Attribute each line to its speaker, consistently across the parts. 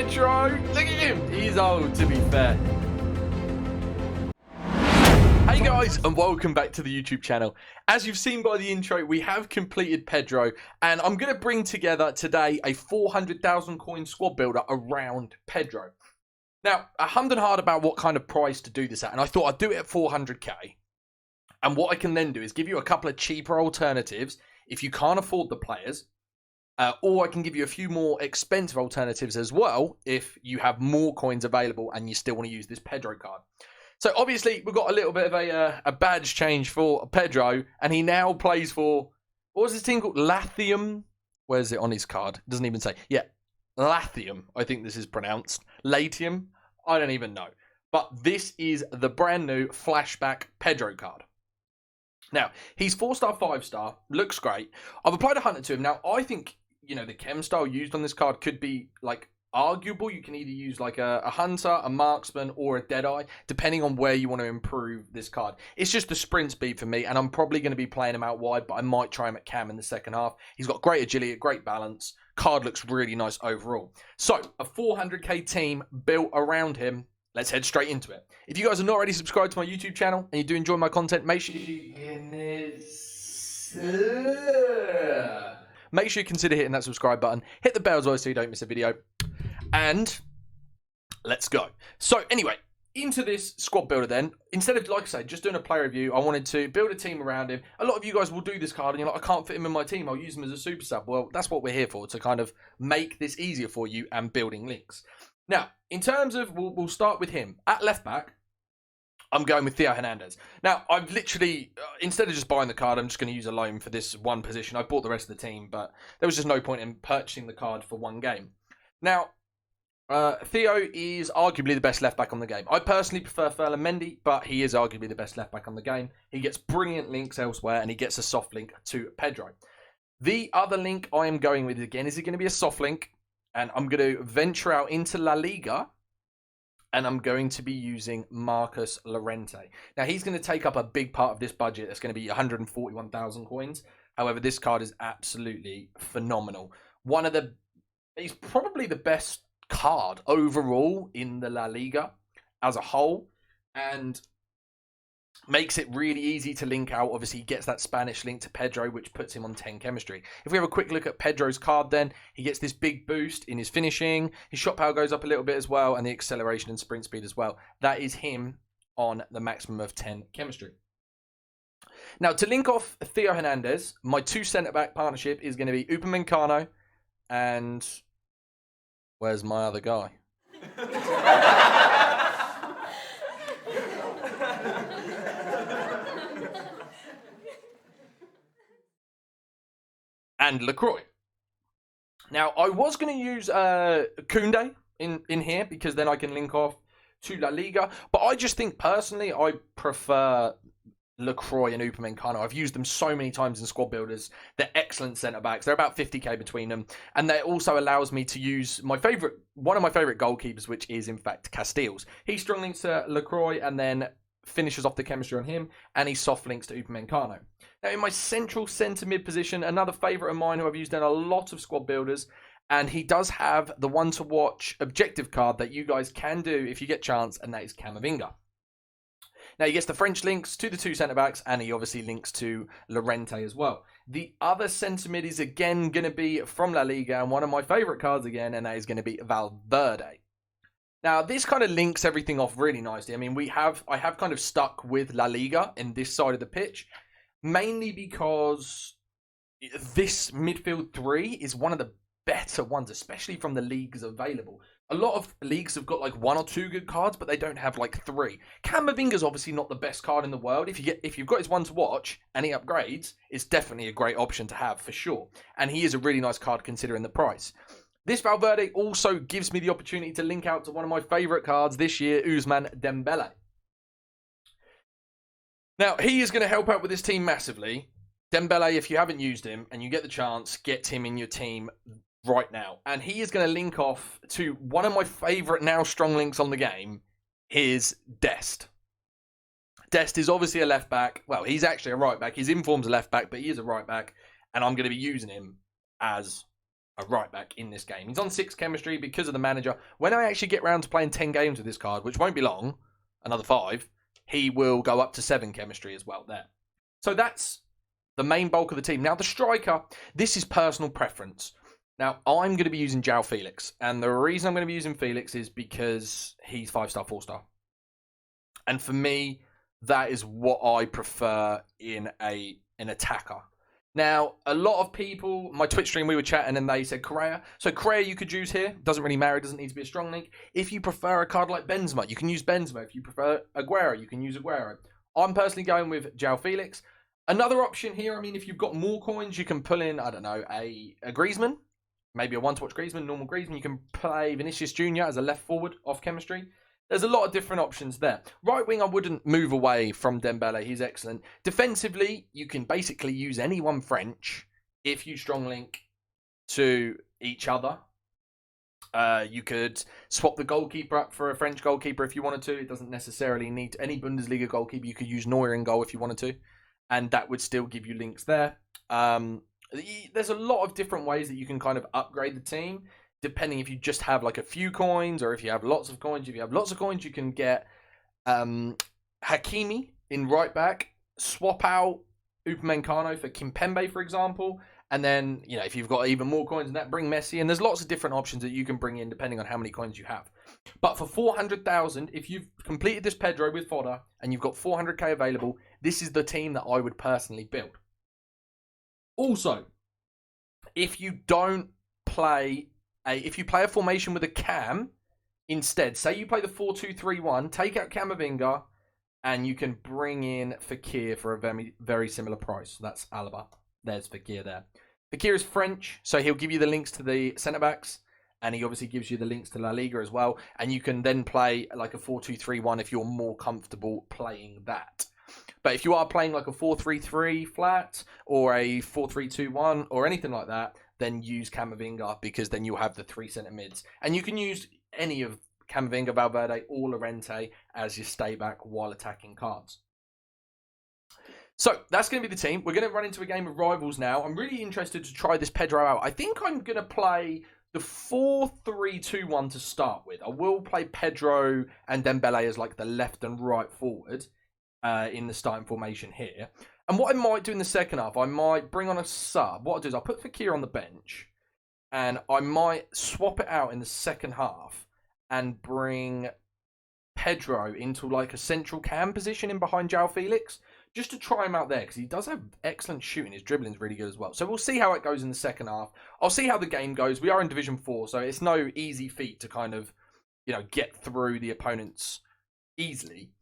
Speaker 1: Pedro. Look at him. He's old, to be fair. Hey guys, and welcome back to the YouTube channel. As you've seen by the intro, we have completed Pedro, and I'm going to bring together today a 400,000 coin squad builder around Pedro. Now, I hummed and hard about what kind of price to do this at, and I thought I'd do it at 400k. And what I can then do is give you a couple of cheaper alternatives if you can't afford the players, or I can give you a few more expensive alternatives as well if you have more coins available and you still want to use this Pedro card. So obviously we've got a little bit of a badge change for Pedro, and he now plays for, what was his team called? Latium? Where's it on his card? It doesn't even say. Yeah, Latium, I think this is pronounced. Latium? I don't even know. But this is the brand new Flashback Pedro card. Now, he's 4-star, 5-star, looks great. I've applied a hunter to him. Now, I think, you know, the chem style used on this card could be, like, arguable. You can either use, like, a hunter, a marksman, or a deadeye, depending on where you want to improve this card. It's just the sprint speed for me, and I'm probably going to be playing him out wide, but I might try him at cam in the second half. He's got great agility, a great balance. Card looks really nice overall. So, a 400k team built around him. Let's head straight into it. If you guys are not already subscribed to my YouTube channel and you do enjoy my content, make sure you consider hitting that subscribe button. Hit the bell as well so you don't miss a video. And let's go. So anyway, into this squad builder then. Instead of, like I say, just doing a player review, I wanted to build a team around him. A lot of you guys will do this card and you're like, I can't fit him in my team. I'll use him as a super sub. Well, that's what we're here for, to kind of make this easier for you and building links. Now, in terms of, we'll start with him. At left back, I'm going with Theo Hernandez. Now, I've literally, instead of just buying the card, I'm just going to use a loan for this one position. I bought the rest of the team, but there was just no point in purchasing the card for one game. Now, Theo is arguably the best left back on the game. I personally prefer Ferland Mendy, but he is arguably the best left back on the game. He gets brilliant links elsewhere, and he gets a soft link to Pedro. The other link I am going with, again, is it going to be a soft link? And I'm going to venture out into La Liga, and I'm going to be using Marcos Llorente. Now, he's going to take up a big part of this budget. That's going to be 141,000 coins. However, this card is absolutely phenomenal. He's probably the best card overall in the La Liga as a whole, and makes it really easy to link out. Obviously, he gets that Spanish link to Pedro, which puts him on 10 chemistry. If we have a quick look at Pedro's card then, he gets this big boost in his finishing. His shot power goes up a little bit as well, and the acceleration and sprint speed as well. That is him on the maximum of 10 chemistry. Now, to link off Theo Hernandez, my two centre-back partnership is going to be Upamecano and... Where's my other guy? And LaCroix. Now, I was going to use Koundé in here because then I can link off to La Liga. But I just think, personally, I prefer LaCroix and Upamecano. I've used them so many times in squad builders. They're excellent centre-backs. They're about 50k between them. And that also allows me to use one of my favourite goalkeepers, which is, in fact, Casteels. He strong links to LaCroix and then finishes off the chemistry on him, and he soft links to Upamecano. Now, in my central centre-mid position, another favourite of mine who I've used in a lot of squad builders, and he does have the one-to-watch objective card that you guys can do if you get chance, and that is Camavinga. Now, he gets the French links to the two centre-backs, and he obviously links to Llorente as well. The other centre-mid is again going to be from La Liga, and one of my favourite cards again, and that is going to be Valverde. Now, this kind of links everything off really nicely. I mean, I have kind of stuck with La Liga in this side of the pitch, mainly because this midfield three is one of the better ones, especially from the leagues available. A lot of leagues have got like one or two good cards, but they don't have like three. Camavinga's obviously not the best card in the world. If you've got his one to watch and he upgrades, it's definitely a great option to have for sure. And he is a really nice card considering the price. This Valverde also gives me the opportunity to link out to one of my favourite cards this year, Ousmane Dembele. Now, he is going to help out with this team massively. Dembele, if you haven't used him and you get the chance, get him in your team right now. And he is going to link off to one of my favourite now strong links on the game, is Dest. Dest is obviously a left back. Well, he's actually a right back. His inform's a left back, but he is a right back. And I'm going to be using him as a right back in this game. He's on 6 chemistry because of the manager. When I actually get round to playing 10 games with this card, which won't be long, another 5, he will go up to 7 chemistry as well there. So that's the main bulk of the team. Now, the striker, this is personal preference. Now, I'm going to be using João Felix. And the reason I'm going to be using Felix is because he's 5-star, 4-star. And for me, that is what I prefer in an attacker. Now, a lot of people, my Twitch stream, we were chatting and they said Correa. So Correa you could use here. Doesn't really matter. It doesn't need to be a strong link. If you prefer a card like Benzema, you can use Benzema. If you prefer Aguero, you can use Aguero. I'm personally going with João Felix. Another option here, I mean, if you've got more coins, you can pull in, I don't know, a Griezmann. Maybe a one-to-watch Griezmann, normal Griezmann. You can play Vinicius Jr. as a left forward off chemistry. There's a lot of different options there. Right wing, I wouldn't move away from Dembele. He's excellent. Defensively, you can basically use anyone French if you strong link to each other. You could swap the goalkeeper up for a French goalkeeper if you wanted to. It doesn't necessarily need any Bundesliga goalkeeper. You could use Neuer in goal if you wanted to. And that would still give you links there. There's a lot of different ways that you can kind of upgrade the team. Depending if you just have like a few coins or if you have lots of coins. If you have lots of coins, you can get Hakimi in right back, swap out Upamecano for Kimpembe, for example. And then, you know, if you've got even more coins than that, bring Messi. And there's lots of different options that you can bring in depending on how many coins you have. But for 400,000, if you've completed this Pedro with fodder and you've got 400k available, this is the team that I would personally build. Also, if you don't play if you play a formation with a cam instead, say you play the 4-2-3-1, take out Camavinga, and you can bring in Fekir for a very, very similar price. So that's Alaba. There's Fekir there. Fekir is French, so he'll give you the links to the centre-backs, and he obviously gives you the links to La Liga as well, and you can then play like a 4-2-3-1 if you're more comfortable playing that. But if you are playing like a 4-3-3 flat, or a 4-3-2-1, or anything like that, then use Camavinga, because then you'll have the 3 centre mids. And you can use any of Camavinga, Valverde, or Llorente as your stay back while attacking cards. So that's going to be the team. We're going to run into a game of rivals now. I'm really interested to try this Pedro out. I think I'm going to play the 4-3-2-1 to start with. I will play Pedro and Dembele as like the left and right forward in the starting formation here. And what I might do in the second half, I might bring on a sub. What I'll do is I'll put Fekir on the bench. And I might swap it out in the second half and bring Pedro into like a central cam position in behind João Felix. Just to try him out there, because he does have excellent shooting. His dribbling's really good as well. So we'll see how it goes in the second half. I'll see how the game goes. We are in Division 4, so it's no easy feat to kind of, you know, get through the opponents easily.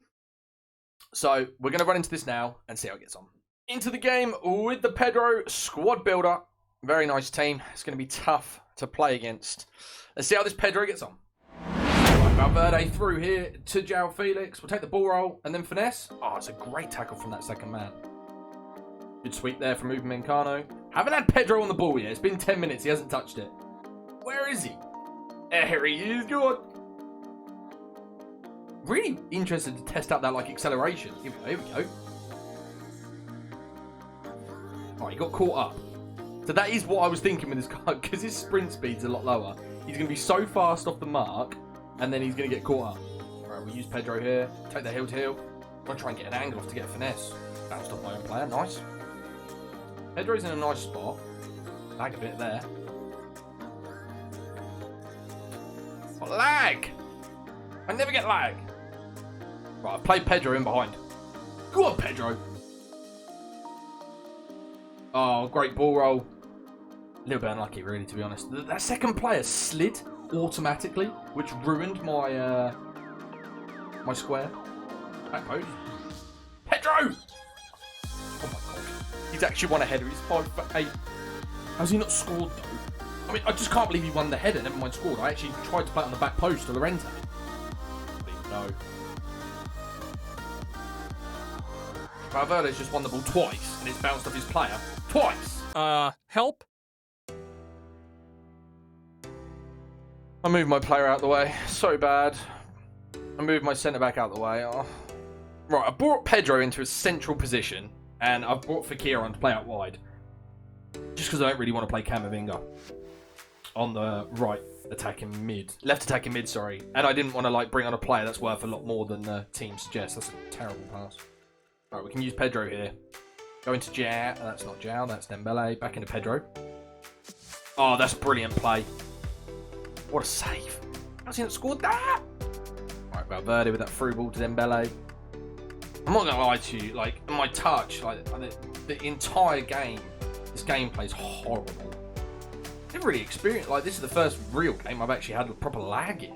Speaker 1: So we're going to run into this now and see how it gets on. Into the game with the Pedro squad builder. Very nice team. It's going to be tough to play against. Let's see how this Pedro gets on. Right, Valverde through here to João Felix. We'll take the ball roll and then finesse. Oh, it's a great tackle from that second man. Good sweep there from Upamecano. Haven't had Pedro on the ball yet. It's been 10 minutes. He hasn't touched it. Where is he? There he is. Good. Really interested to test out that like acceleration. Here we go. Alright, he got caught up. So that is what I was thinking with this card, because his sprint speed's a lot lower. He's going to be so fast off the mark, and then he's going to get caught up. Alright, we'll use Pedro here. Take the heel to heel. I'm going to try and get an angle off to get a finesse. Bounced off my own player. Nice. Pedro's in a nice spot. Lag a bit there. What lag? I never get lag. Right, I've played Pedro in behind. Go on, Pedro. Oh, great ball roll. A little bit unlucky, really, to be honest. That second player slid automatically, which ruined my my square. Back post. Pedro! Oh my god. He's actually won a header. He's 5'8". How's he not scored, though? I mean, I just can't believe he won the header. Never mind scored. I actually tried to play it on the back post to Llorente. No. Valverde's just won the ball twice, and it's bounced off his player. Twice!
Speaker 2: Help?
Speaker 1: I moved my player out the way. So bad. I moved my centre-back out the way. Oh. Right, I brought Pedro into a central position, and I've brought Fekir on to play out wide. Just because I don't really want to play Camavinga. on the right left attacking mid, sorry. And I didn't want to like bring on a player that's worth a lot more than the team suggests. That's a terrible pass. All right, we can use Pedro here. Go into Jao. That's not Jao, that's Dembele. Back into Pedro. Oh, that's brilliant play. What a save. How's he not scored that? All right, Valverde with that through ball to Dembele. I'm not going to lie to you, like, my touch, like, the entire game, this gameplay's horrible. Never really experienced, like, this is the first real game I've actually had a proper lag in.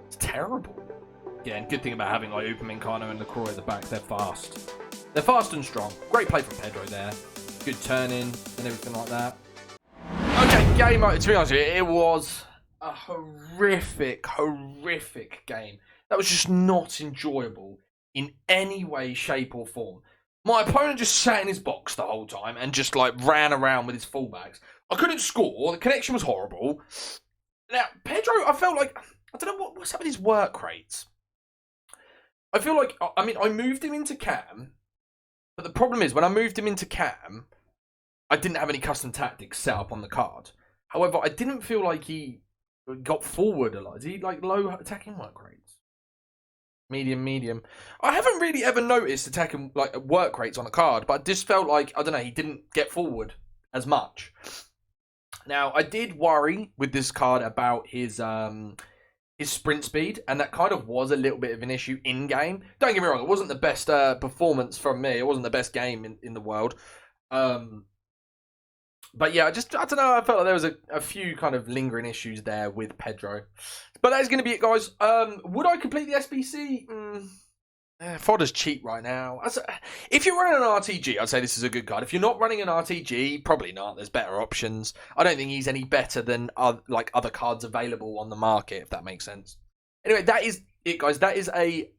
Speaker 1: It's terrible. Yeah, and good thing about having, like, Upamecano and LaCroix at the back, they're fast. They're fast and strong. Great play from Pedro there. Good turn-in and everything like that. Okay, game, to be honest with you, it was a horrific game. That was just not enjoyable in any way, shape, or form. My opponent just sat in his box the whole time and just like ran around with his fullbacks. I couldn't score. The connection was horrible. Now, Pedro, I felt like, I don't know what's up with his work rates. I feel like, I mean, I moved him into Cam, but the problem is when I moved him into Cam, I didn't have any custom tactics set up on the card. However, I didn't feel like he got forward a lot. Is he like low attacking work rates? Medium. I haven't really ever noticed attacking like work rates on a card, but I just felt like, I don't know, he didn't get forward as much. Now, I did worry with this card about his sprint speed, and that kind of was a little bit of an issue in game. Don't get me wrong, it wasn't the best performance from me. It wasn't the best game in the world. But yeah, I don't know. I felt like there was a few kind of lingering issues there with Pedro. But that is going to be it, guys. Would I complete the SBC? Fodder's cheap right now. If you're running an RTG, I'd say this is a good card. If you're not running an RTG, probably not. There's better options. I don't think he's any better than other cards available on the market, if that makes sense. Anyway, that is it, guys. That is a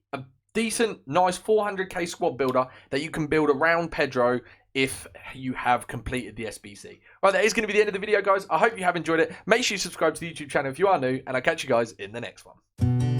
Speaker 1: decent, nice 400k squad builder that you can build around Pedro if you have completed the SBC. Right, that is going to be the end of the video, guys. I hope you have enjoyed it. Make sure you subscribe to the YouTube channel if you are new, and I'll catch you guys in the next one.